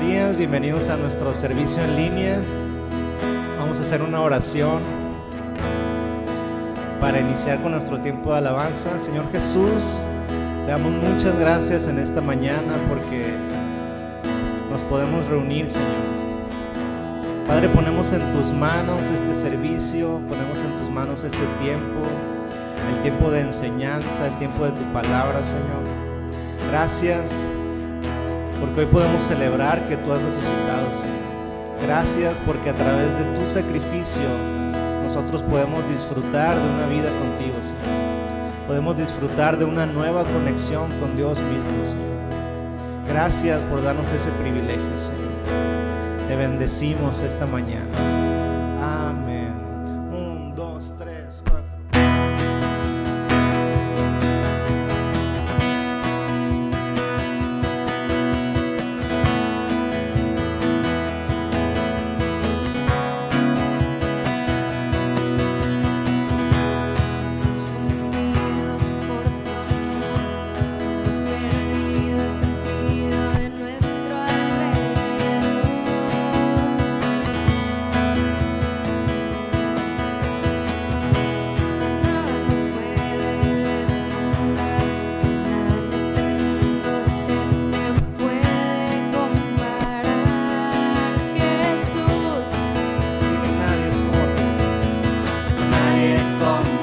días, bienvenidos a nuestro servicio en línea. Vamos a hacer una oración para iniciar con nuestro tiempo de alabanza. Señor Jesús, te damos muchas gracias en esta mañana porque nos podemos reunir, Señor. Padre, ponemos en tus manos este servicio, ponemos en tus manos este tiempo, el tiempo de enseñanza, el tiempo de tu palabra, Señor. Gracias porque hoy podemos celebrar que tú has resucitado, Señor. Gracias porque a través de tu sacrificio nosotros podemos disfrutar de una vida contigo, Señor. Podemos disfrutar de una nueva conexión con Dios mismo, Señor. Gracias por darnos ese privilegio, Señor. Te bendecimos esta mañana. Amén. 1, 2, 3, 4. Jesús.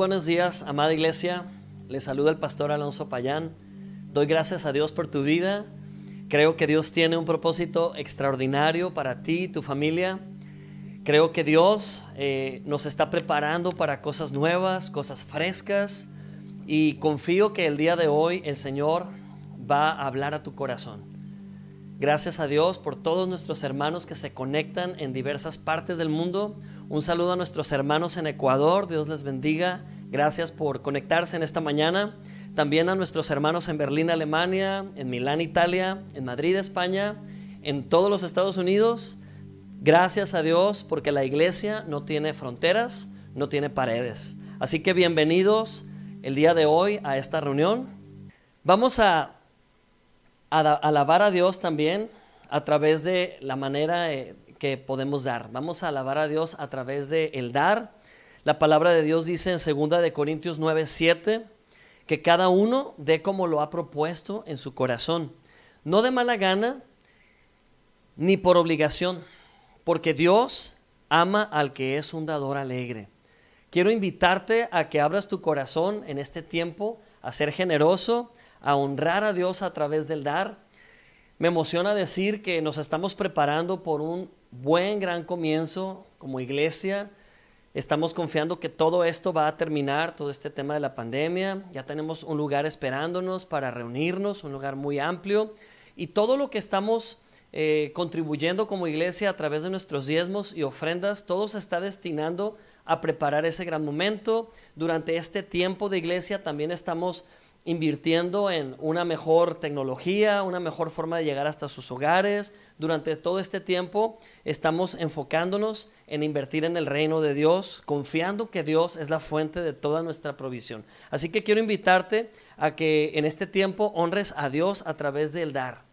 buenos días, amada iglesia. Les saluda el pastor Alonso Payán. Doy gracias a Dios por tu vida. Creo que Dios tiene un propósito extraordinario para ti y tu familia. Creo que Dios nos está preparando para cosas nuevas, cosas frescas. Y confío que el día de hoy el Señor va a hablar a tu corazón. Gracias a Dios por todos nuestros hermanos que se conectan en diversas partes del mundo. Un saludo a nuestros hermanos en Ecuador, Dios les bendiga. Gracias por conectarse en esta mañana. También a nuestros hermanos en Berlín, Alemania, en Milán, Italia, en Madrid, España, en todos los Estados Unidos. Gracias a Dios porque la iglesia no tiene fronteras, no tiene paredes. Así que bienvenidos el día de hoy a esta reunión. Vamos a alabar a Dios también a través de la manera que podemos dar. Vamos a alabar a Dios a través de el dar. La palabra de Dios dice en 2 de Corintios 9:7 que cada uno dé como lo ha propuesto en su corazón, no de mala gana ni por obligación, porque Dios ama al que es un dador alegre. Quiero invitarte a que abras tu corazón en este tiempo, a ser generoso, a honrar a Dios a través del dar. Me emociona decir que nos estamos preparando por un gran comienzo como iglesia. Estamos confiando que todo esto va a terminar, todo este tema de la pandemia. Ya tenemos un lugar esperándonos para reunirnos, un lugar muy amplio. Y todo lo que estamos contribuyendo como iglesia a través de nuestros diezmos y ofrendas, todo se está destinando a preparar ese gran momento. Durante este tiempo de iglesia también estamos invirtiendo en una mejor tecnología, una mejor forma de llegar hasta sus hogares. Durante todo este tiempo estamos enfocándonos en invertir en el reino de Dios, confiando que Dios es la fuente de toda nuestra provisión. Así que quiero invitarte a que en este tiempo honres a Dios a través del dar.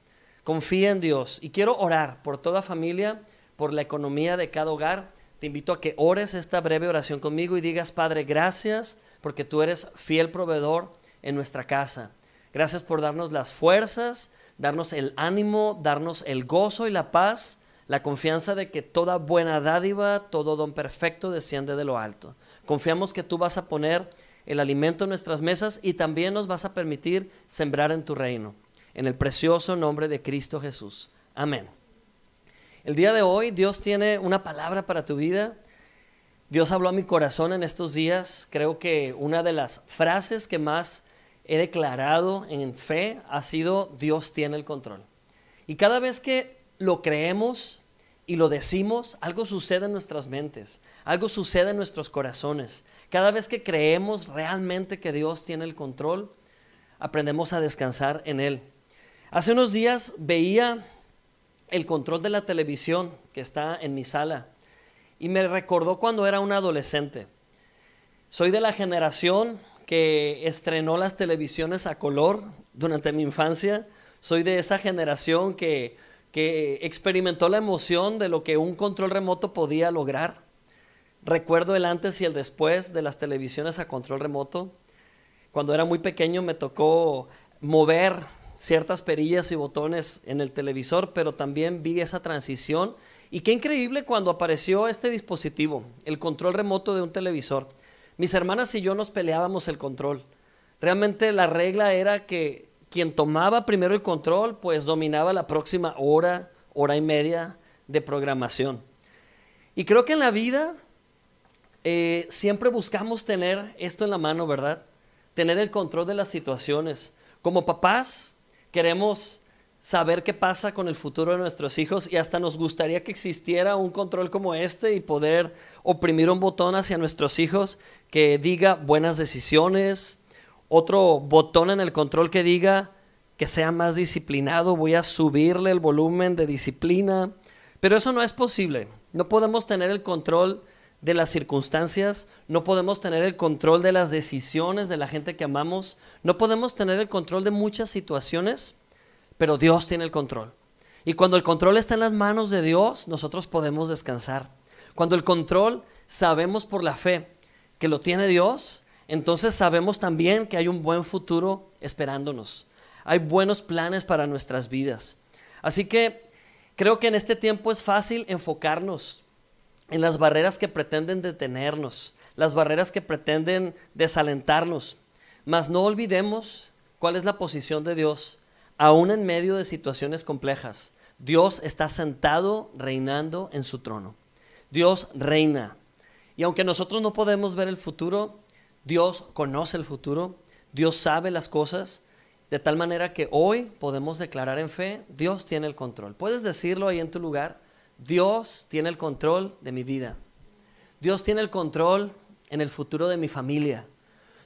Confía en Dios y quiero orar por toda familia, por la economía de cada hogar. Te invito a que ores esta breve oración conmigo y digas: Padre, gracias porque tú eres fiel proveedor en nuestra casa. Gracias por darnos las fuerzas, darnos el ánimo, darnos el gozo y la paz, la confianza de que toda buena dádiva, todo don perfecto desciende de lo alto. Confiamos que tú vas a poner el alimento en nuestras mesas y también nos vas a permitir sembrar en tu reino. En el precioso nombre de Cristo Jesús. Amén. El día de hoy Dios tiene una palabra para tu vida. Dios habló a mi corazón en estos días. Creo que una de las frases que más he declarado en fe ha sido: Dios tiene el control. Y cada vez que lo creemos y lo decimos, algo sucede en nuestras mentes, algo sucede en nuestros corazones. Cada vez que creemos realmente que Dios tiene el control, aprendemos a descansar en Él. Hace unos días veía el control de la televisión que está en mi sala y me recordó cuando era un adolescente. Soy de la generación que estrenó las televisiones a color durante mi infancia. Soy de esa generación que experimentó la emoción de lo que un control remoto podía lograr. Recuerdo el antes y el después de las televisiones a control remoto. Cuando era muy pequeño me tocó mover ciertas perillas y botones en el televisor, pero también vi esa transición. Y qué increíble cuando apareció este dispositivo, el control remoto de un televisor. Mis hermanas y yo nos peleábamos el control. Realmente la regla era que quien tomaba primero el control, pues dominaba la próxima hora, hora y media de programación. Y creo que en la vida siempre buscamos tener esto en la mano, ¿verdad? Tener el control de las situaciones. Como papás queremos saber qué pasa con el futuro de nuestros hijos y hasta nos gustaría que existiera un control como este y poder oprimir un botón hacia nuestros hijos que diga buenas decisiones, otro botón en el control que diga que sea más disciplinado, voy a subirle el volumen de disciplina, pero eso no es posible. No podemos tener el control de las circunstancias, no podemos tener el control de las decisiones de la gente que amamos, no podemos tener el control de muchas situaciones, pero Dios tiene el control. Y cuando el control está en las manos de Dios, nosotros podemos descansar. Cuando el control sabemos por la fe que lo tiene Dios, entonces sabemos también que hay un buen futuro esperándonos. Hay buenos planes para nuestras vidas. Así que creo que en este tiempo es fácil enfocarnos en las barreras que pretenden detenernos, las barreras que pretenden desalentarnos. Mas no olvidemos cuál es la posición de Dios, aún en medio de situaciones complejas. Dios está sentado reinando en su trono. Dios reina. Y aunque nosotros no podemos ver el futuro, Dios conoce el futuro. Dios sabe las cosas, de tal manera que hoy podemos declarar en fe, Dios tiene el control. Puedes decirlo ahí en tu lugar, Dios tiene el control de mi vida. Dios tiene el control en el futuro de mi familia.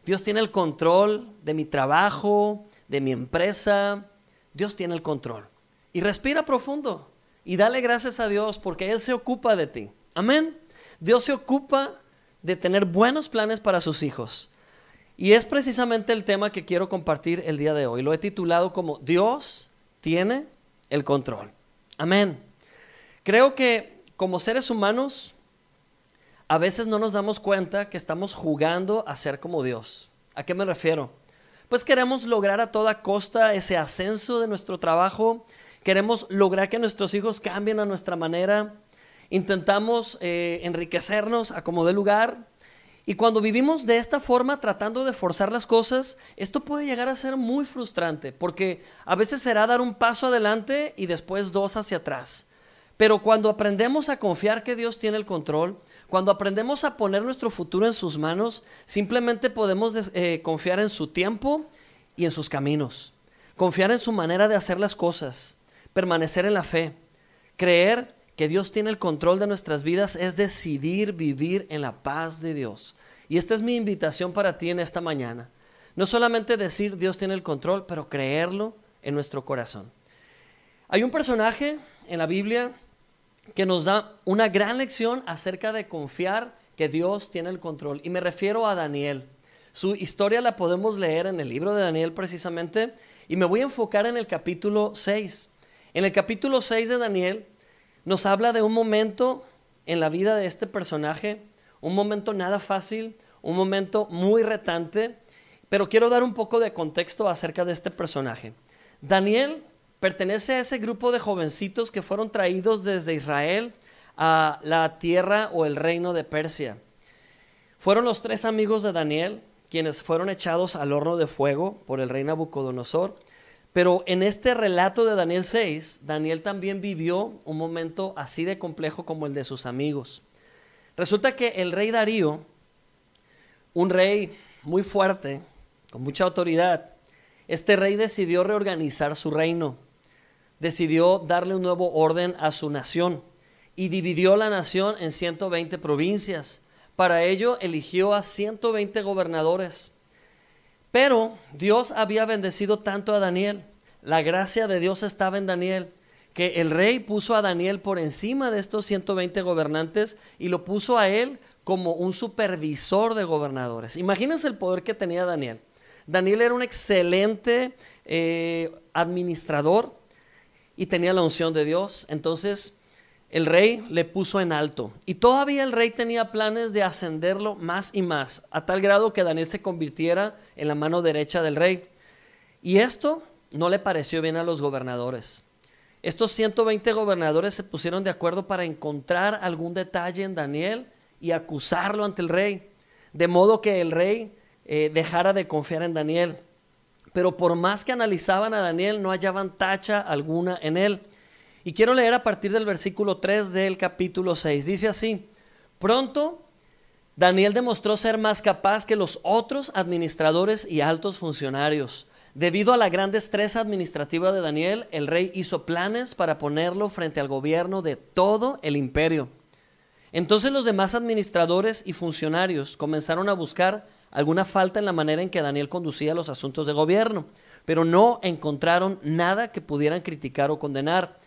Dios tiene el control de mi trabajo, de mi empresa. Dios tiene el control. Y respira profundo y dale gracias a Dios porque Él se ocupa de ti. Amén. Dios se ocupa de tener buenos planes para sus hijos. Y es precisamente el tema que quiero compartir el día de hoy. Lo he titulado como Dios tiene el control. Amén. Creo que como seres humanos a veces no nos damos cuenta que estamos jugando a ser como Dios. ¿A qué me refiero? Pues queremos lograr a toda costa ese ascenso de nuestro trabajo. Queremos lograr que nuestros hijos cambien a nuestra manera. Intentamos enriquecernos a como dé lugar. Y cuando vivimos de esta forma, tratando de forzar las cosas, esto puede llegar a ser muy frustrante, porque a veces será dar un paso adelante y después dos hacia atrás. Pero cuando aprendemos a confiar que Dios tiene el control, cuando aprendemos a poner nuestro futuro en sus manos, simplemente podemos confiar en su tiempo y en sus caminos. Confiar en su manera de hacer las cosas, permanecer en la fe, creer que Dios tiene el control de nuestras vidas es decidir vivir en la paz de Dios. Y esta es mi invitación para ti en esta mañana. No solamente decir Dios tiene el control, pero creerlo en nuestro corazón. Hay un personaje en la Biblia que nos da una gran lección acerca de confiar que Dios tiene el control. Y me refiero a Daniel. Su historia la podemos leer en el libro de Daniel precisamente. Y me voy a enfocar en el capítulo 6. En el capítulo 6 de Daniel nos habla de un momento en la vida de este personaje, un momento nada fácil, un momento muy retante, pero quiero dar un poco de contexto acerca de este personaje. Daniel pertenece a ese grupo de jovencitos que fueron traídos desde Israel a la tierra o el reino de Persia. Fueron los 3 amigos de Daniel quienes fueron echados al horno de fuego por el rey Nabucodonosor. Pero en este relato de Daniel 6, Daniel también vivió un momento así de complejo como el de sus amigos. Resulta que el rey Darío, un rey muy fuerte, con mucha autoridad, este rey decidió reorganizar su reino. Decidió darle un nuevo orden a su nación y dividió la nación en 120 provincias. Para ello eligió a 120 gobernadores. Pero Dios había bendecido tanto a Daniel, la gracia de Dios estaba en Daniel, que el rey puso a Daniel por encima de estos 120 gobernantes y lo puso a él como un supervisor de gobernadores. Imagínense el poder que tenía Daniel. Daniel era un excelente administrador y tenía la unción de Dios. Entonces el rey le puso en alto y todavía el rey tenía planes de ascenderlo más y más, a tal grado que Daniel se convirtiera en la mano derecha del rey. Y esto no le pareció bien a los gobernadores. Estos 120 gobernadores se pusieron de acuerdo para encontrar algún detalle en Daniel y acusarlo ante el rey, de modo que el rey dejara de confiar en Daniel. Pero por más que analizaban a Daniel, no hallaban tacha alguna en él. Y quiero leer a partir del versículo 3 del capítulo 6. Dice así: pronto Daniel demostró ser más capaz que los otros administradores y altos funcionarios. Debido a la gran destreza administrativa de Daniel, el rey hizo planes para ponerlo frente al gobierno de todo el imperio. Entonces los demás administradores y funcionarios comenzaron a buscar alguna falta en la manera en que Daniel conducía los asuntos de gobierno, pero no encontraron nada que pudieran criticar o condenar.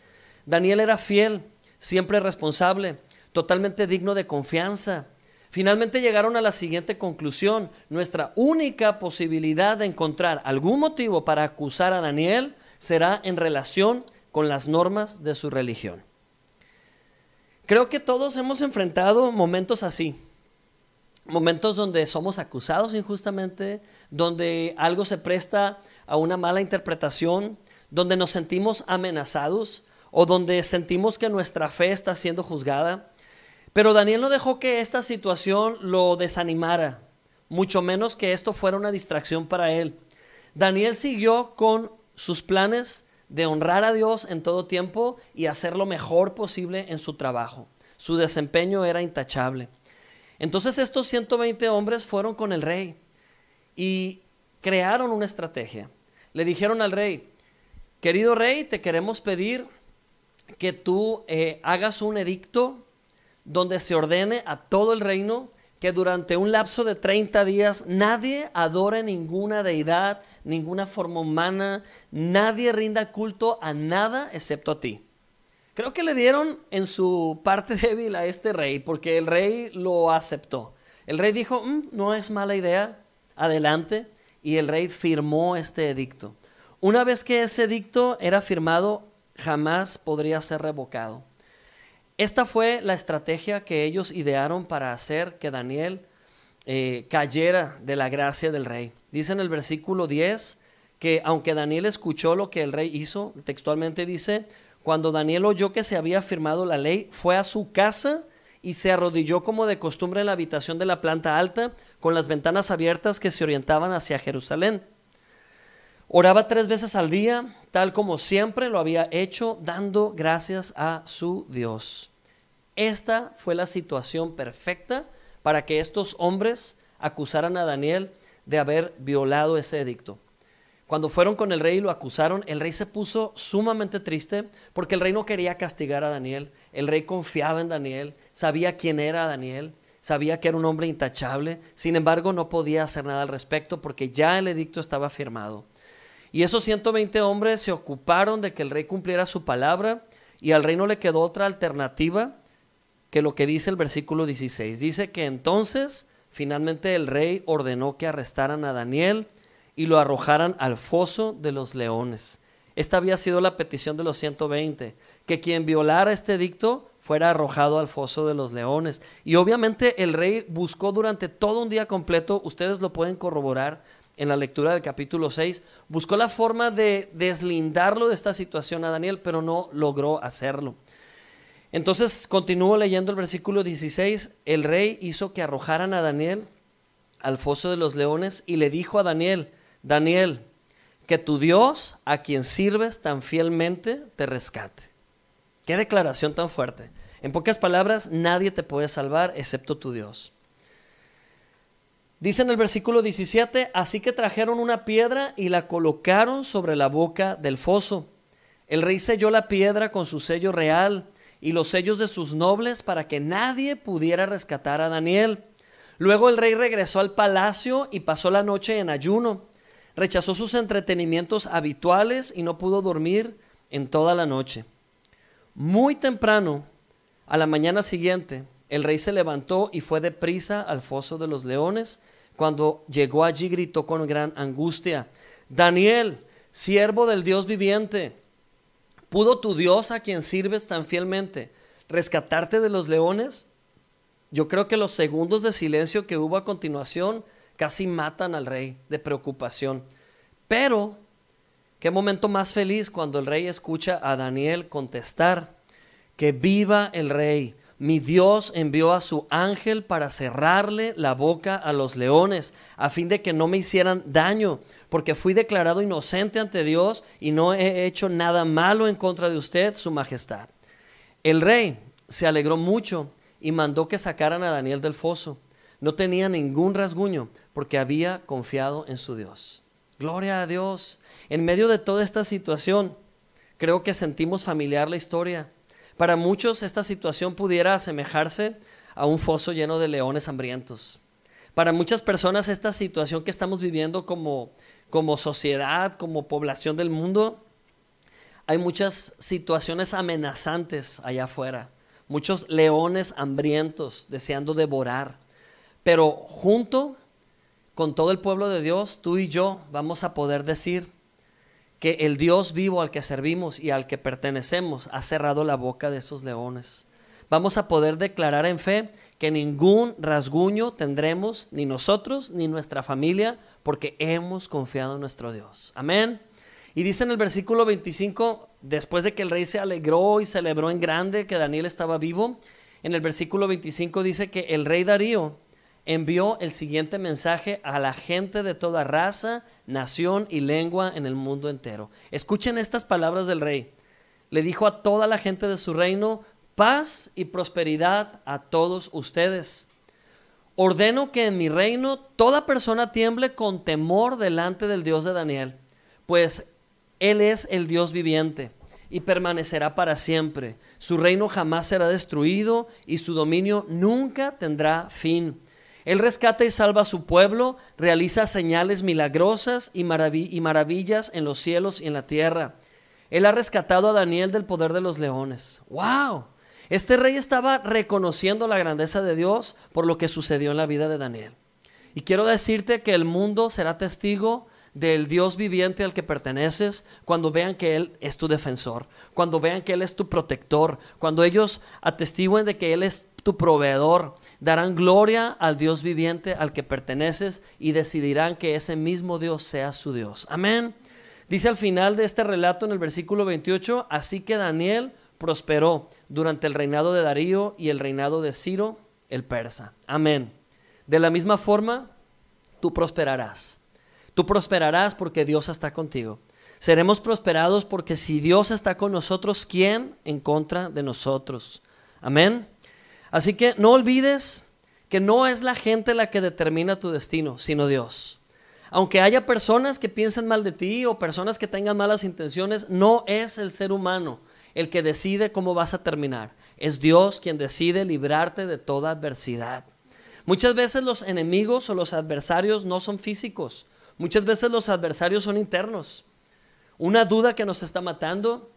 Daniel era fiel, siempre responsable, totalmente digno de confianza. Finalmente llegaron a la siguiente conclusión: nuestra única posibilidad de encontrar algún motivo para acusar a Daniel será en relación con las normas de su religión. Creo que todos hemos enfrentado momentos así, momentos donde somos acusados injustamente, donde algo se presta a una mala interpretación, donde nos sentimos amenazados o donde sentimos que nuestra fe está siendo juzgada. Pero Daniel no dejó que esta situación lo desanimara, mucho menos que esto fuera una distracción para él. Daniel siguió con sus planes de honrar a Dios en todo tiempo y hacer lo mejor posible en su trabajo. Su desempeño era intachable. Entonces estos 120 hombres fueron con el rey y crearon una estrategia. Le dijeron al rey: querido rey, te queremos pedir que tú hagas un edicto donde se ordene a todo el reino que durante un lapso de 30 días nadie adore ninguna deidad, ninguna forma humana, nadie rinda culto a nada excepto a ti. Creo que le dieron en su parte débil a este rey, porque el rey lo aceptó. El rey dijo: no es mala idea, adelante, y el rey firmó este edicto. Una vez que ese edicto era firmado, jamás podría ser revocado. Esta fue la estrategia que ellos idearon para hacer que Daniel cayera de la gracia del rey. Dice en el versículo 10 que aunque Daniel escuchó lo que el rey hizo, textualmente dice: cuando Daniel oyó que se había firmado la ley, fue a su casa y se arrodilló como de costumbre en la habitación de la planta alta, con las ventanas abiertas que se orientaban hacia Jerusalén. Oraba 3 veces al día, tal como siempre lo había hecho, dando gracias a su Dios. Esta fue la situación perfecta para que estos hombres acusaran a Daniel de haber violado ese edicto. Cuando fueron con el rey y lo acusaron, el rey se puso sumamente triste porque el rey no quería castigar a Daniel. El rey confiaba en Daniel, sabía quién era Daniel, sabía que era un hombre intachable. Sin embargo, no podía hacer nada al respecto porque ya el edicto estaba firmado. Y esos 120 hombres se ocuparon de que el rey cumpliera su palabra, y al rey no le quedó otra alternativa que lo que dice el versículo 16. Dice que entonces finalmente el rey ordenó que arrestaran a Daniel y lo arrojaran al foso de los leones. Esta había sido la petición de los 120, que quien violara este edicto fuera arrojado al foso de los leones. Y obviamente el rey buscó durante todo un día completo, ustedes lo pueden corroborar en la lectura del capítulo 6, buscó la forma de deslindarlo de esta situación a Daniel, pero no logró hacerlo. Entonces continúo leyendo el versículo 16. El rey hizo que arrojaran a Daniel al foso de los leones y le dijo a Daniel: Daniel, que tu Dios, a quien sirves tan fielmente, te rescate. Qué declaración tan fuerte. En pocas palabras, nadie te puede salvar excepto tu Dios. Dice en el versículo 17: así que trajeron una piedra y la colocaron sobre la boca del foso. El rey selló la piedra con su sello real y los sellos de sus nobles para que nadie pudiera rescatar a Daniel. Luego el rey regresó al palacio y pasó la noche en ayuno. Rechazó sus entretenimientos habituales y no pudo dormir en toda la noche. Muy temprano, a la mañana siguiente, el rey se levantó y fue deprisa al foso de los leones. Cuando llegó allí, gritó con gran angustia: Daniel, siervo del Dios viviente, ¿pudo tu Dios, a quien sirves tan fielmente, rescatarte de los leones? Yo creo que los segundos de silencio que hubo a continuación casi matan al rey de preocupación. Pero qué momento más feliz cuando el rey escucha a Daniel contestar: que viva el rey. Mi Dios envió a su ángel para cerrarle la boca a los leones, a fin de que no me hicieran daño, porque fui declarado inocente ante Dios y no he hecho nada malo en contra de usted, su majestad. El rey se alegró mucho y mandó que sacaran a Daniel del foso. No tenía ningún rasguño porque había confiado en su Dios. Gloria a Dios. En medio de toda esta situación, creo que sentimos familiar la historia. Para muchos esta situación pudiera asemejarse a un foso lleno de leones hambrientos. Para muchas personas esta situación que estamos viviendo como sociedad, como población del mundo, hay muchas situaciones amenazantes allá afuera. Muchos leones hambrientos deseando devorar. Pero junto con todo el pueblo de Dios, tú y yo vamos a poder decir que el Dios vivo al que servimos y al que pertenecemos ha cerrado la boca de esos leones. Vamos a poder declarar en fe que ningún rasguño tendremos, ni nosotros ni nuestra familia, porque hemos confiado en nuestro Dios. Amén. Y dice en el versículo 25, después de que el rey se alegró y celebró en grande que Daniel estaba vivo, en el versículo 25 dice que el rey Darío envió el siguiente mensaje a la gente de toda raza, nación y lengua en el mundo entero. Escuchen estas palabras del rey. Le dijo a toda la gente de su reino: paz y prosperidad a todos ustedes. Ordeno que en mi reino toda persona tiemble con temor delante del Dios de Daniel, pues Él es el Dios viviente y permanecerá para siempre. Su reino jamás será destruido y su dominio nunca tendrá fin. Él rescata y salva a su pueblo, realiza señales milagrosas y maravillas en los cielos y en la tierra. Él ha rescatado a Daniel del poder de los leones. ¡Wow! Este rey estaba reconociendo la grandeza de Dios por lo que sucedió en la vida de Daniel. Y quiero decirte que el mundo será testigo del Dios viviente al que perteneces cuando vean que Él es tu defensor, cuando vean que Él es tu protector, cuando ellos atestiguen de que Él es tu proveedor. Darán gloria al Dios viviente al que perteneces y decidirán que ese mismo Dios sea su Dios. Amén. Dice al final de este relato en el versículo 28, así que Daniel prosperó durante el reinado de Darío y el reinado de Ciro el persa. Amén. De la misma forma, tú prosperarás. Tú prosperarás porque Dios está contigo. Seremos prosperados porque si Dios está con nosotros, ¿quién en contra de nosotros? Amén. Así que no olvides que no es la gente la que determina tu destino, sino Dios. Aunque haya personas que piensen mal de ti o personas que tengan malas intenciones, no es el ser humano el que decide cómo vas a terminar. Es Dios quien decide librarte de toda adversidad. Muchas veces los enemigos o los adversarios no son físicos. Muchas veces los adversarios son internos. Una duda que nos está matando,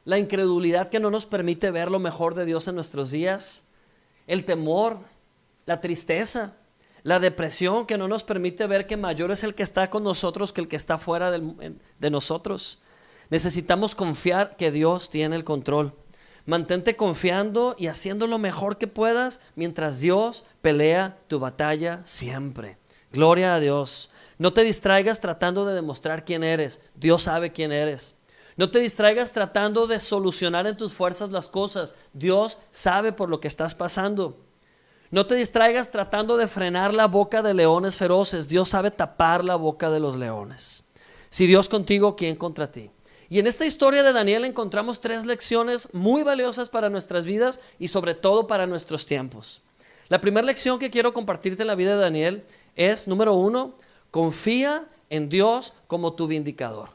la incredulidad que no nos permite ver lo mejor de Dios en nuestros días, el temor, la tristeza, la depresión que no nos permite ver que mayor es el que está con nosotros que el que está fuera de nosotros. Necesitamos confiar que Dios tiene el control. Mantente confiando y haciendo lo mejor que puedas mientras Dios pelea tu batalla siempre. Gloria a Dios. No te distraigas tratando de demostrar quién eres. Dios sabe quién eres. No te distraigas tratando de solucionar en tus fuerzas las cosas. Dios sabe por lo que estás pasando. No te distraigas tratando de frenar la boca de leones feroces. Dios sabe tapar la boca de los leones. Si Dios contigo, ¿quién contra ti? Y en esta historia de Daniel encontramos 3 lecciones muy valiosas para nuestras vidas y sobre todo para nuestros tiempos. La primera lección que quiero compartirte en la vida de Daniel es, número 1, confía en Dios como tu vindicador.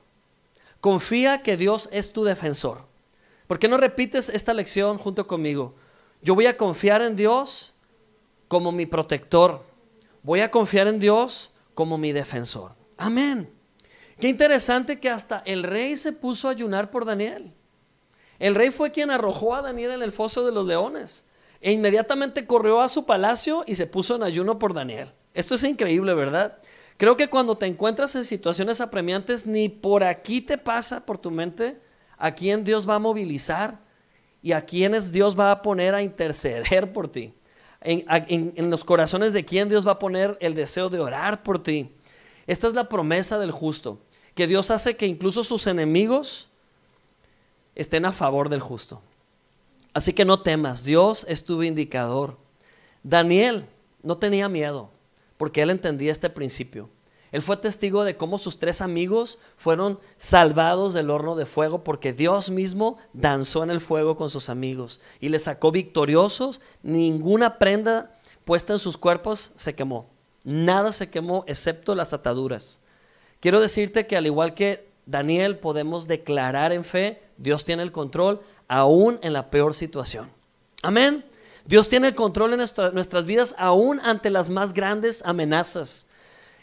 Confía que Dios es tu defensor. ¿Por qué no repites esta lección junto conmigo? Yo voy a confiar en Dios como mi protector. Voy a confiar en Dios como mi defensor. Amén. Qué interesante que hasta el rey se puso a ayunar por Daniel. El rey fue quien arrojó a Daniel en el foso de los leones e inmediatamente corrió a su palacio y se puso en ayuno por Daniel. Esto es increíble, ¿verdad? Creo que cuando te encuentras en situaciones apremiantes, ni por aquí te pasa por tu mente a quién Dios va a movilizar y a quiénes Dios va a poner a interceder por ti. En los corazones de quién Dios va a poner el deseo de orar por ti. Esta es la promesa del justo, que Dios hace que incluso sus enemigos estén a favor del justo. Así que no temas, Dios es tu vindicador. Daniel no tenía miedo, porque él entendía este principio. Él fue testigo de cómo sus 3 amigos fueron salvados del horno de fuego, porque Dios mismo danzó en el fuego con sus amigos y les sacó victoriosos. Ninguna prenda puesta en sus cuerpos se quemó. Nada se quemó excepto las ataduras. Quiero decirte que al igual que Daniel podemos declarar en fe, Dios tiene el control aún en la peor situación. Amén. Dios tiene el control en nuestras vidas aún ante las más grandes amenazas.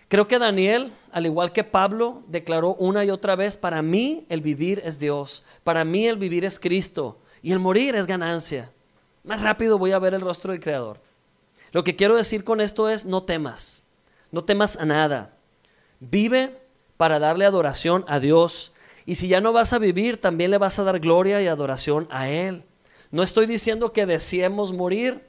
Creo que Daniel, al igual que Pablo, declaró una y otra vez: para mí el vivir es Dios, para mí el vivir es Cristo y el morir es ganancia. Más rápido voy a ver el rostro del Creador. Lo que quiero decir con esto es: no temas a nada. Vive para darle adoración a Dios. Y si ya no vas a vivir, también le vas a dar gloria y adoración a Él. No estoy diciendo que deseemos morir,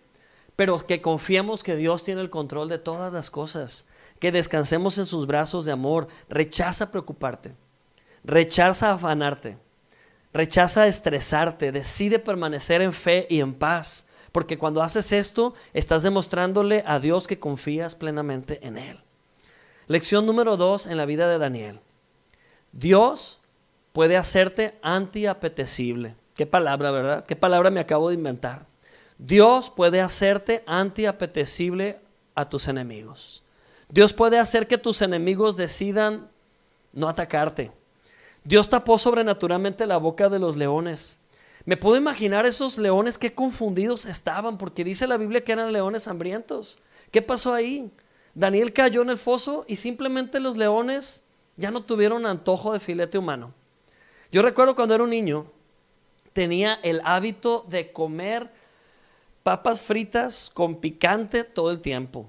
pero que confiemos que Dios tiene el control de todas las cosas. Que descansemos en sus brazos de amor. Rechaza preocuparte. Rechaza afanarte. Rechaza estresarte. Decide permanecer en fe y en paz. porque cuando haces esto, estás demostrándole a Dios que confías plenamente en Él. Lección número 2 en la vida de Daniel. Dios puede hacerte antiapetecible. Qué palabra, ¿verdad? Qué palabra me acabo de inventar. Dios puede hacerte antiapetecible a tus enemigos. Dios puede hacer que tus enemigos decidan no atacarte. Dios tapó sobrenaturalmente la boca de los leones. Me puedo imaginar esos leones qué confundidos estaban, porque dice la Biblia que eran leones hambrientos. ¿Qué pasó ahí? Daniel cayó en el foso y simplemente los leones ya no tuvieron antojo de filete humano. Yo recuerdo cuando era un niño, tenía el hábito de comer papas fritas con picante todo el tiempo.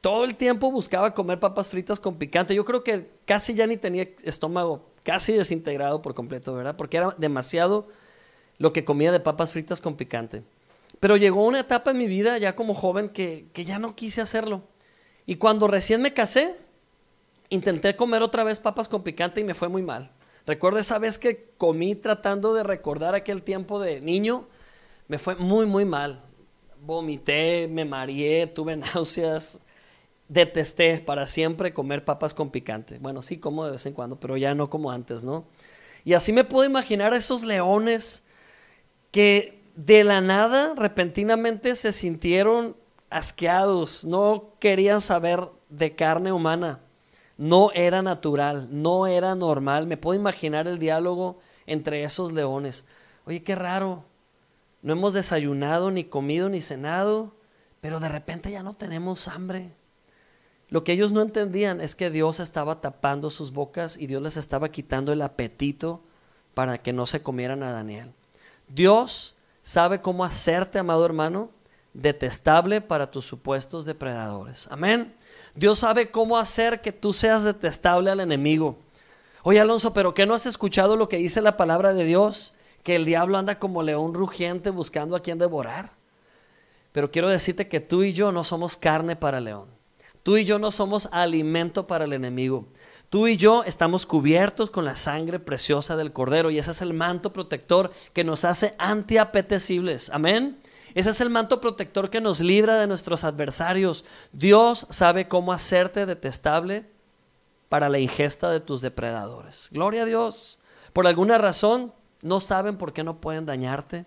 Todo el tiempo buscaba comer papas fritas con picante. Yo creo que casi ya ni tenía estómago, casi desintegrado por completo, ¿verdad? Porque era demasiado lo que comía de papas fritas con picante. Pero llegó una etapa en mi vida ya como joven que ya no quise hacerlo. Y cuando recién me casé, intenté comer otra vez papas con picante y me fue muy mal. Recuerdo esa vez que comí tratando de recordar aquel tiempo de niño, me fue muy, muy mal. Vomité, me mareé, tuve náuseas. Detesté para siempre comer papas con picante. Bueno, sí como de vez en cuando, pero ya no como antes, ¿no? Y así me puedo imaginar a esos leones que de la nada, repentinamente se sintieron asqueados, no querían saber de carne humana. No era natural, no era normal. Me puedo imaginar el diálogo entre esos leones. Oye, qué raro, no hemos desayunado, ni comido, ni cenado, pero de repente ya no tenemos hambre. Lo que ellos no entendían es que Dios estaba tapando sus bocas y Dios les estaba quitando el apetito para que no se comieran a Daniel. Dios sabe cómo hacerte, amado hermano, detestable para tus supuestos depredadores. Amén. Dios sabe cómo hacer que tú seas detestable al enemigo. Oye, Alonso, ¿pero qué no has escuchado lo que dice la palabra de Dios? Que el diablo anda como león rugiente buscando a quien devorar. Pero quiero decirte que tú y yo no somos carne para el león. Tú y yo no somos alimento para el enemigo. Tú y yo estamos cubiertos con la sangre preciosa del Cordero y ese es el manto protector que nos hace antiapetecibles. Amén. Ese es el manto protector que nos libra de nuestros adversarios. Dios sabe cómo hacerte detestable para la ingesta de tus depredadores. Gloria a Dios. Por alguna razón no saben por qué no pueden dañarte.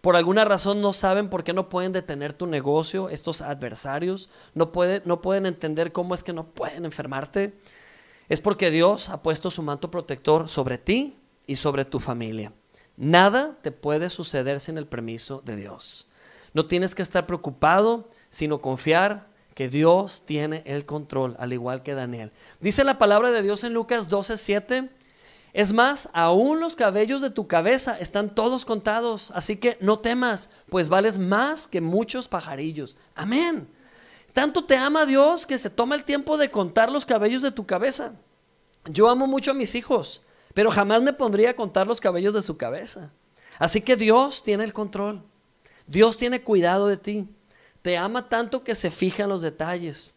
Por alguna razón no saben por qué no pueden detener tu negocio. Estos adversarios no pueden entender cómo es que no pueden enfermarte. Es porque Dios ha puesto su manto protector sobre ti y sobre tu familia. Nada te puede suceder sin el permiso de Dios. No tienes que estar preocupado, sino confiar que Dios tiene el control, al igual que Daniel. Dice la palabra de Dios en Lucas 12:7. Es más, aún los cabellos de tu cabeza están todos contados, así que no temas, pues vales más que muchos pajarillos. Amén. Tanto te ama Dios que se toma el tiempo de contar los cabellos de tu cabeza. Yo amo mucho a mis hijos, pero jamás me pondría a contar los cabellos de su cabeza. Así que Dios tiene el control. Dios tiene cuidado de ti. Te ama tanto que se fija en los detalles.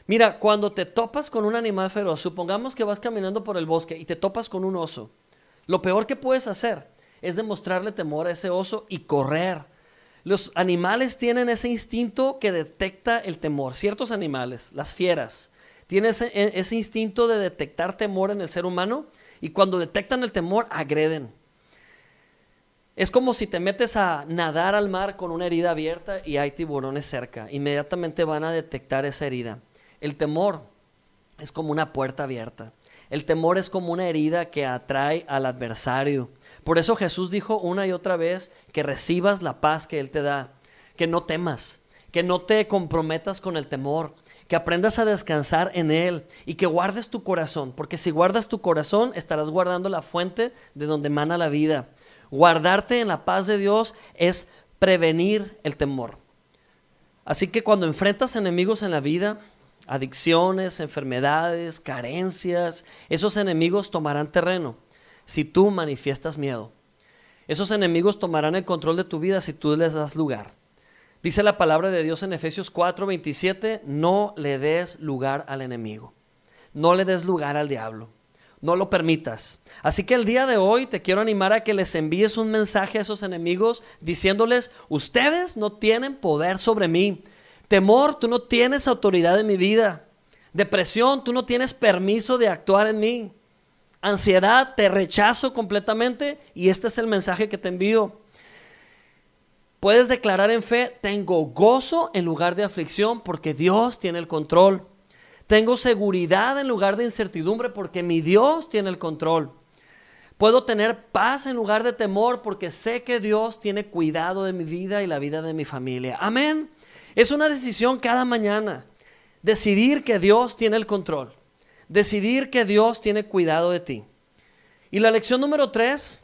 Mira, cuando te topas con un animal feroz, supongamos que vas caminando por el bosque y te topas con un oso, lo peor que puedes hacer es demostrarle temor a ese oso y correr. Los animales tienen ese instinto que detecta el temor. Ciertos animales, las fieras, tienen ese instinto de detectar temor en el ser humano y cuando detectan el temor, agreden. Es como si te metes a nadar al mar con una herida abierta y hay tiburones cerca. Inmediatamente van a detectar esa herida. El temor es como una puerta abierta. El temor es como una herida que atrae al adversario. Por eso Jesús dijo una y otra vez que recibas la paz que Él te da, que no temas, que no te comprometas con el temor, que aprendas a descansar en Él y que guardes tu corazón, porque si guardas tu corazón estarás guardando la fuente de donde emana la vida. Guardarte en la paz de Dios es prevenir el temor. Así que cuando enfrentas enemigos en la vida, adicciones, enfermedades, carencias, esos enemigos tomarán terreno si tú manifiestas miedo. Esos enemigos tomarán el control de tu vida si tú les das lugar. Dice la palabra de Dios en Efesios 4:27, no le des lugar al enemigo, no le des lugar al diablo. no lo permitas. Así que el día de hoy te quiero animar a que les envíes un mensaje a esos enemigos diciéndoles: ustedes no tienen poder sobre mí. Temor, tú no tienes autoridad en mi vida. Depresión, tú no tienes permiso de actuar en mí. Ansiedad, te rechazo completamente y este es el mensaje que te envío. Puedes declarar en fe: tengo gozo en lugar de aflicción porque Dios tiene el control. Tengo seguridad en lugar de incertidumbre porque mi Dios tiene el control. Puedo tener paz en lugar de temor porque sé que Dios tiene cuidado de mi vida y la vida de mi familia. Amén. Es una decisión cada mañana. Decidir que Dios tiene el control. Decidir que Dios tiene cuidado de ti. Y la lección número 3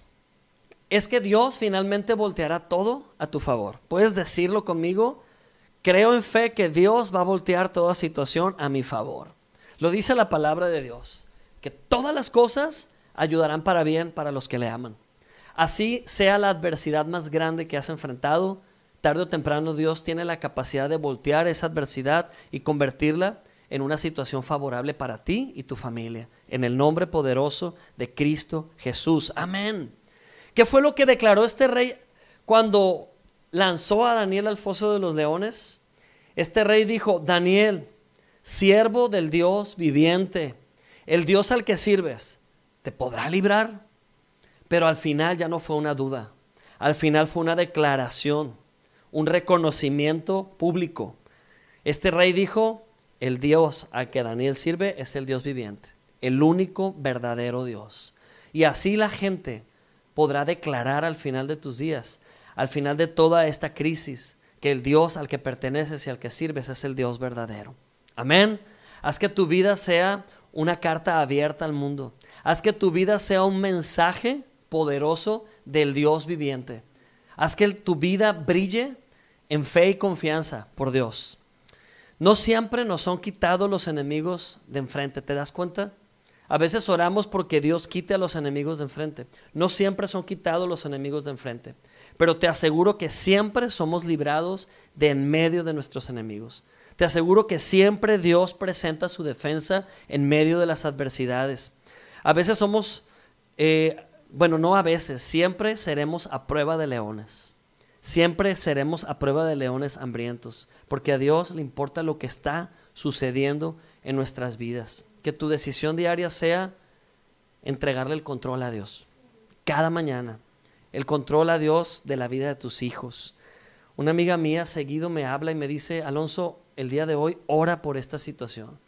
es que Dios finalmente volteará todo a tu favor. ¿Puedes decirlo conmigo? Creo en fe que Dios va a voltear toda situación a mi favor. Lo dice la palabra de Dios, que todas las cosas ayudarán para bien para los que le aman. Así sea la adversidad más grande que has enfrentado, tarde o temprano Dios tiene la capacidad de voltear esa adversidad y convertirla en una situación favorable para ti y tu familia. En el nombre poderoso de Cristo Jesús. Amén. ¿Qué fue lo que declaró este rey cuando lanzó a Daniel al foso de los leones? Este rey dijo: Daniel, siervo del Dios viviente, el Dios al que sirves, ¿te podrá librar? Pero al final ya no fue una duda, al final fue una declaración, un reconocimiento público. Este rey dijo: el Dios al que Daniel sirve es el Dios viviente, el único verdadero Dios. Y así la gente podrá declarar al final de tus días, al final de toda esta crisis, que el Dios al que perteneces y al que sirves es el Dios verdadero. Amén. Haz que tu vida sea una carta abierta al mundo. Haz que tu vida sea un mensaje poderoso del Dios viviente. Haz que tu vida brille en fe y confianza por Dios. No siempre nos son quitados los enemigos de enfrente, ¿te das cuenta? A veces oramos porque Dios quite a los enemigos de enfrente. No siempre son quitados los enemigos de enfrente, pero te aseguro que siempre somos librados de en medio de nuestros enemigos. Te aseguro que siempre Dios presenta su defensa en medio de las adversidades. A veces siempre seremos a prueba de leones. Siempre seremos a prueba de leones hambrientos, porque a Dios le importa lo que está sucediendo en nuestras vidas. Que tu decisión diaria sea entregarle el control a Dios. Cada mañana, el control a Dios de la vida de tus hijos. Una amiga mía seguido me habla y me dice: Alonso, el día de hoy ora por esta situación.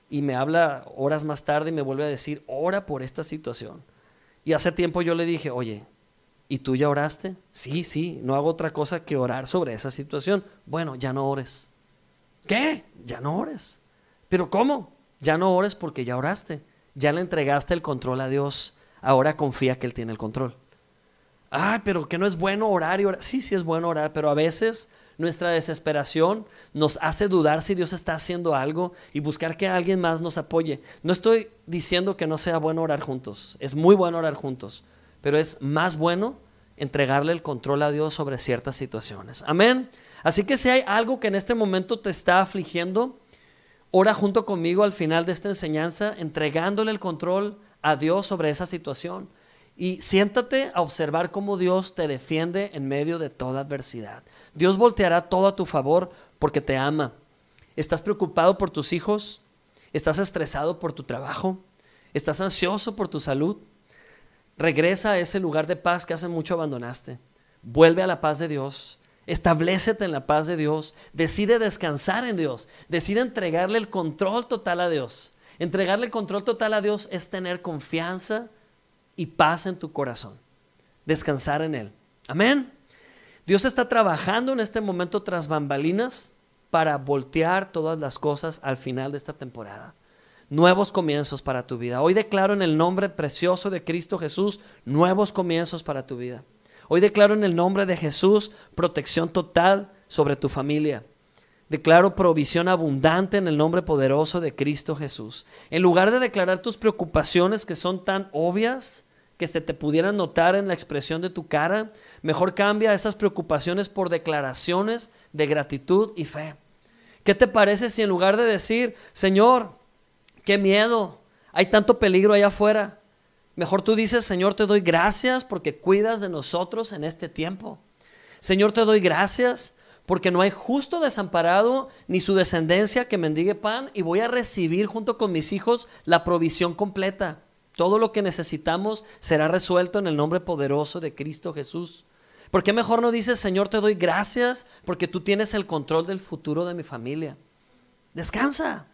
Y me habla horas más tarde y me vuelve a decir: ora por esta situación. Y hace tiempo yo le dije: oye, ¿y tú ya oraste? Sí, no hago otra cosa que orar sobre esa situación. Bueno, ya no ores. ¿Qué? Ya no ores. ¿Pero cómo? Ya no ores porque ya oraste. Ya le entregaste el control a Dios. Ahora confía que Él tiene el control. Ay, pero que no es bueno orar y orar. Sí es bueno orar, pero a veces nuestra desesperación nos hace dudar si Dios está haciendo algo y buscar que alguien más nos apoye. No estoy diciendo que no sea bueno orar juntos. Es muy bueno orar juntos, pero es más bueno entregarle el control a Dios sobre ciertas situaciones. Amén. Así que si hay algo que en este momento te está afligiendo, ora junto conmigo al final de esta enseñanza, entregándole el control a Dios sobre esa situación. Y siéntate a observar cómo Dios te defiende en medio de toda adversidad. Dios volteará todo a tu favor porque te ama. ¿Estás preocupado por tus hijos? ¿Estás estresado por tu trabajo? ¿Estás ansioso por tu salud? Regresa a ese lugar de paz que hace mucho abandonaste. Vuelve a la paz de Dios. Establécete en la paz de Dios. Decide descansar en Dios. Decide entregarle el control total a Dios. Entregarle el control total a Dios es tener confianza y paz en tu corazón. Descansar en Él. Amén. Dios está trabajando en este momento tras bambalinas para voltear todas las cosas al final de esta temporada. Nuevos comienzos para tu vida. Hoy declaro en el nombre precioso de Cristo Jesús, nuevos comienzos para tu vida. Hoy declaro en el nombre de Jesús protección total sobre tu familia. Declaro provisión abundante en el nombre poderoso de Cristo Jesús. En lugar de declarar tus preocupaciones que son tan obvias que se te pudieran notar en la expresión de tu cara, mejor cambia esas preocupaciones por declaraciones de gratitud y fe. ¿Qué te parece si en lugar de decir: Señor, qué miedo, Hay tanto peligro allá afuera. Mejor tú dices: Señor, te doy gracias porque cuidas de nosotros en este tiempo. Señor, te doy gracias porque no hay justo desamparado ni su descendencia que mendigue pan, y voy a recibir junto con mis hijos la provisión completa. Todo lo que necesitamos será resuelto en el nombre poderoso de Cristo Jesús. ¿Por qué mejor no dices: Señor, te doy gracias porque tú tienes el control del futuro de mi familia? Descansa.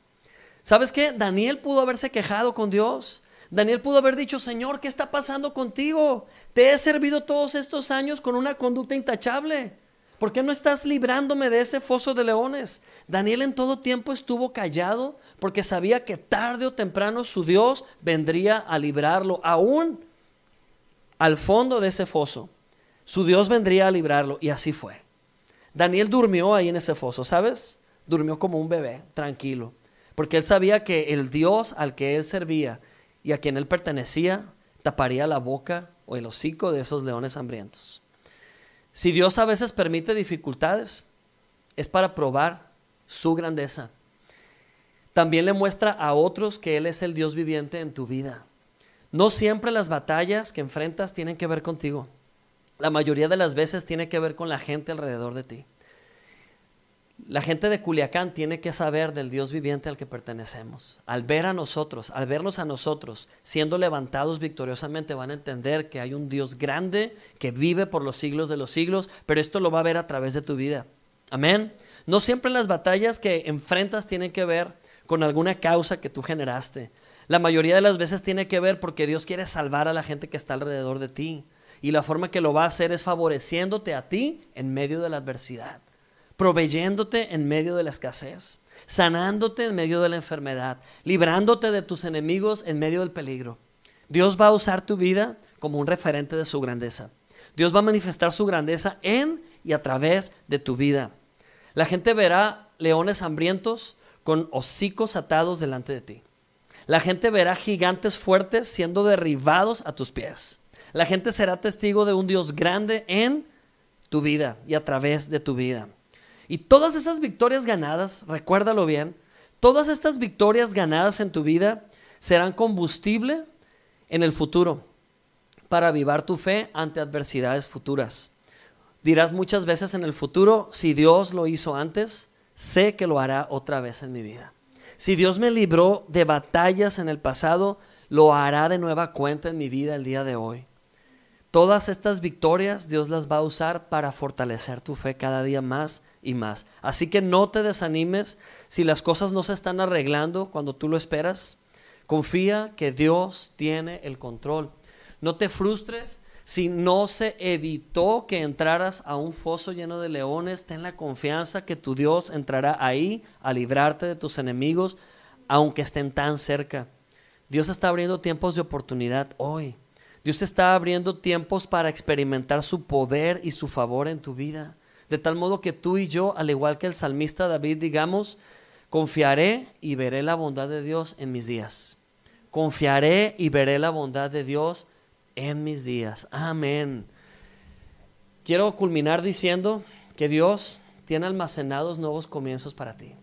¿Sabes qué? Daniel pudo haberse quejado con Dios. Daniel pudo haber dicho: Señor, ¿qué está pasando contigo? Te he servido todos estos años con una conducta intachable. ¿Por qué no estás librándome de ese foso de leones? Daniel en todo tiempo estuvo callado porque sabía que tarde o temprano su Dios vendría a librarlo, aún al fondo de ese foso. Su Dios vendría a librarlo, y así fue. Daniel durmió ahí en ese foso, ¿sabes? Durmió como un bebé, tranquilo, porque él sabía que el Dios al que él servía y a quien él pertenecía taparía la boca o el hocico de esos leones hambrientos. Si Dios a veces permite dificultades, es para probar su grandeza. También le muestra a otros que Él es el Dios viviente en tu vida. No siempre las batallas que enfrentas tienen que ver contigo. La mayoría de las veces tiene que ver con la gente alrededor de ti. La gente de Culiacán tiene que saber del Dios viviente al que pertenecemos. Al vernos a nosotros siendo levantados victoriosamente, van a entender que hay un Dios grande que vive por los siglos de los siglos, pero esto lo va a ver a través de tu vida. Amén. No siempre las batallas que enfrentas tienen que ver con alguna causa que tú generaste. La mayoría de las veces tiene que ver porque Dios quiere salvar a la gente que está alrededor de ti, y la forma que lo va a hacer es favoreciéndote a ti en medio de la adversidad, proveyéndote en medio de la escasez, sanándote en medio de la enfermedad, librándote de tus enemigos en medio del peligro. Dios va a usar tu vida como un referente de su grandeza. Dios va a manifestar su grandeza en y a través de tu vida. La gente verá leones hambrientos con hocicos atados delante de ti. La gente verá gigantes fuertes siendo derribados a tus pies. La gente será testigo de un Dios grande en tu vida y a través de tu vida. Y todas esas victorias ganadas, recuérdalo bien, todas estas victorias ganadas en tu vida serán combustible en el futuro para avivar tu fe ante adversidades futuras. Dirás muchas veces en el futuro: si Dios lo hizo antes, sé que lo hará otra vez en mi vida. Si Dios me libró de batallas en el pasado, lo hará de nueva cuenta en mi vida el día de hoy. Todas estas victorias Dios las va a usar para fortalecer tu fe cada día más y más. Así que no te desanimes si las cosas no se están arreglando cuando tú lo esperas. Confía que Dios tiene el control. No te frustres si no se evitó que entraras a un foso lleno de leones. Ten la confianza que tu Dios entrará ahí a librarte de tus enemigos, aunque estén tan cerca. Dios está abriendo tiempos de oportunidad hoy. Dios está abriendo tiempos para experimentar su poder y su favor en tu vida. De tal modo que tú y yo, al igual que el salmista David, digamos: confiaré y veré la bondad de Dios en mis días. Confiaré y veré la bondad de Dios en mis días. Amén. Quiero culminar diciendo que Dios tiene almacenados nuevos comienzos para ti.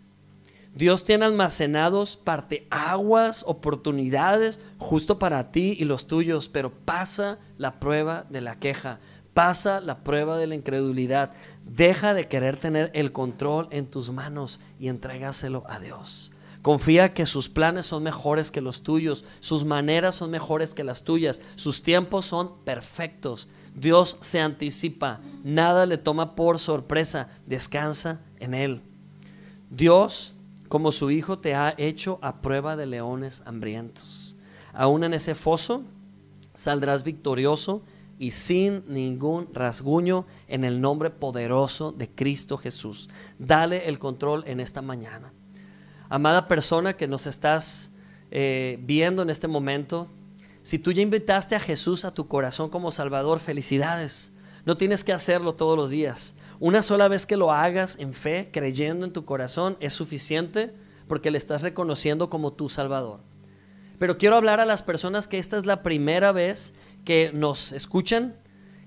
Dios tiene almacenados parteaguas, oportunidades justo para ti y los tuyos, pero pasa la prueba de la queja, pasa la prueba de la incredulidad. Deja de querer tener el control en tus manos y entrégaselo a Dios. Confía que sus planes son mejores que los tuyos, sus maneras son mejores que las tuyas, sus tiempos son perfectos. Dios se anticipa, nada le toma por sorpresa, descansa en Él. Dios, como su Hijo, te ha hecho a prueba de leones hambrientos. Aún en ese foso saldrás victorioso y sin ningún rasguño en el nombre poderoso de Cristo Jesús. Dale el control en esta mañana. Amada persona que nos estás viendo en este momento, si tú ya invitaste a Jesús a tu corazón como Salvador, felicidades. No tienes que hacerlo todos los días. Una sola vez que lo hagas en fe, creyendo en tu corazón, es suficiente, porque le estás reconociendo como tu Salvador. Pero quiero hablar a las personas que esta es la primera vez que nos escuchan.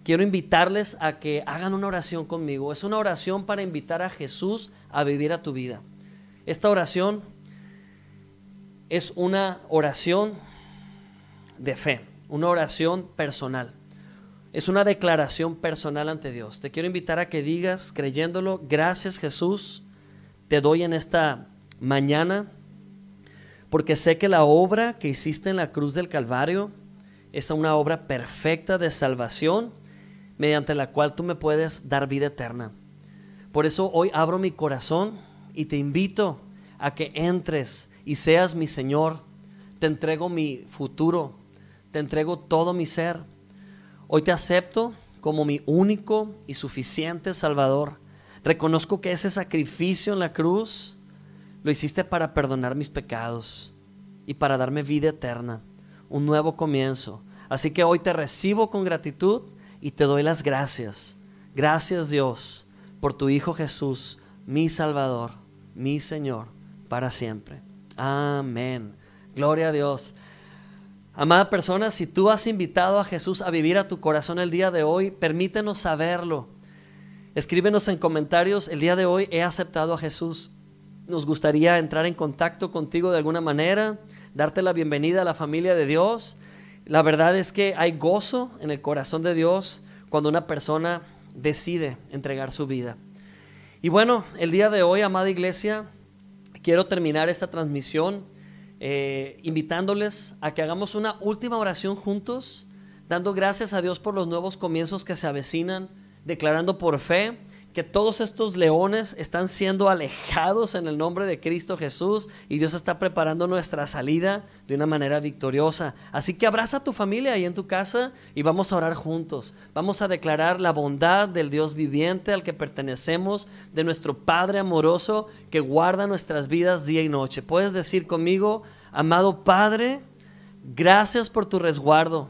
Quiero invitarles a que hagan una oración conmigo. Es una oración para invitar a Jesús a vivir a tu vida. Esta oración es una oración de fe, una oración personal. Es una declaración personal ante Dios. Te quiero invitar a que digas, creyéndolo: gracias, Jesús, te doy en esta mañana, porque sé que la obra que hiciste en la cruz del Calvario es una obra perfecta de salvación, mediante la cual tú me puedes dar vida eterna. Por eso hoy abro mi corazón y te invito a que entres y seas mi Señor. Te entrego mi futuro, te entrego todo mi ser. Hoy te acepto como mi único y suficiente Salvador. Reconozco que ese sacrificio en la cruz lo hiciste para perdonar mis pecados y para darme vida eterna, un nuevo comienzo. Así que hoy te recibo con gratitud y te doy las gracias. Gracias, Dios, por tu Hijo Jesús, mi Salvador, mi Señor, para siempre. Amén. Gloria a Dios. Amada persona, si tú has invitado a Jesús a vivir a tu corazón el día de hoy, permítenos saberlo. Escríbenos en comentarios: el día de hoy he aceptado a Jesús. Nos gustaría entrar en contacto contigo de alguna manera, darte la bienvenida a la familia de Dios. La verdad es que hay gozo en el corazón de Dios cuando una persona decide entregar su vida. Y bueno, el día de hoy, amada iglesia, quiero terminar esta transmisión invitándoles a que hagamos una última oración juntos, dando gracias a Dios por los nuevos comienzos que se avecinan, declarando por fe que todos estos leones están siendo alejados en el nombre de Cristo Jesús, y Dios está preparando nuestra salida de una manera victoriosa. Así que abraza a tu familia ahí en tu casa y vamos a orar juntos. Vamos a declarar la bondad del Dios viviente al que pertenecemos, de nuestro Padre amoroso que guarda nuestras vidas día y noche. Puedes decir conmigo: amado Padre, gracias por tu resguardo.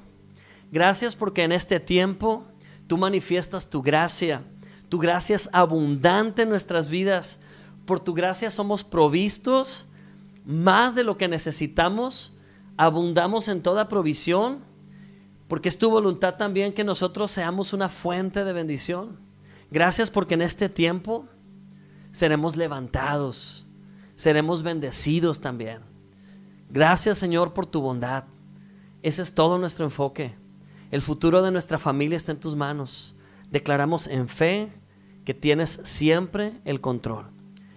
Gracias porque en este tiempo tú manifiestas tu gracia. Tu gracia es abundante en nuestras vidas. Por tu gracia somos provistos más de lo que necesitamos. Abundamos en toda provisión, porque es tu voluntad también que nosotros seamos una fuente de bendición. Gracias porque en este tiempo seremos levantados, seremos bendecidos también. Gracias, Señor, por tu bondad. Ese es todo nuestro enfoque. El futuro de nuestra familia está en tus manos. Declaramos en fe que tienes siempre el control.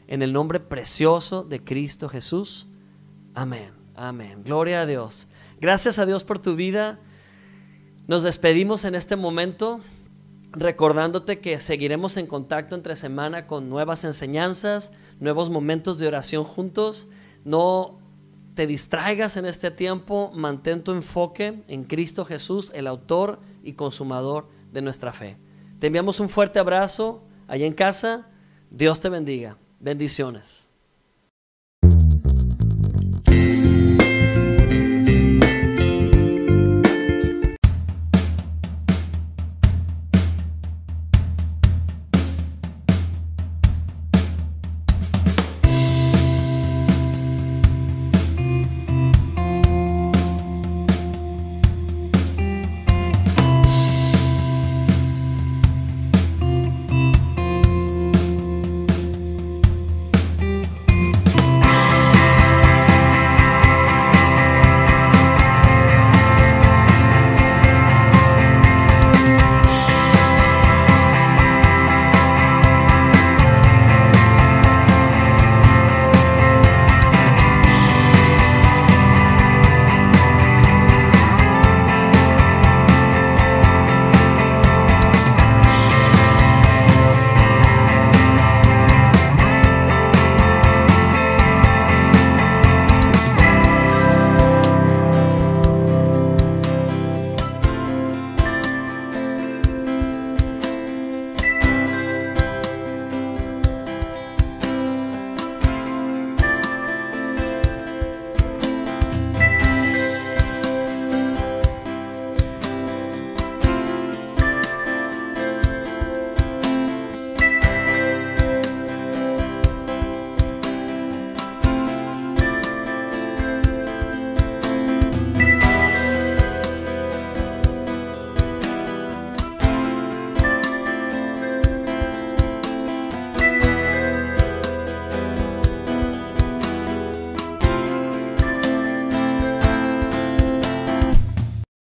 En el nombre precioso de Cristo Jesús. Amén. Amén. Gloria a Dios. Gracias a Dios por tu vida. Nos despedimos en este momento recordándote que seguiremos en contacto entre semana con nuevas enseñanzas, nuevos momentos de oración juntos. No te distraigas en este tiempo. Mantén tu enfoque en Cristo Jesús, el autor y consumador de nuestra fe. Te enviamos un fuerte abrazo allá en casa. Dios te bendiga. Bendiciones.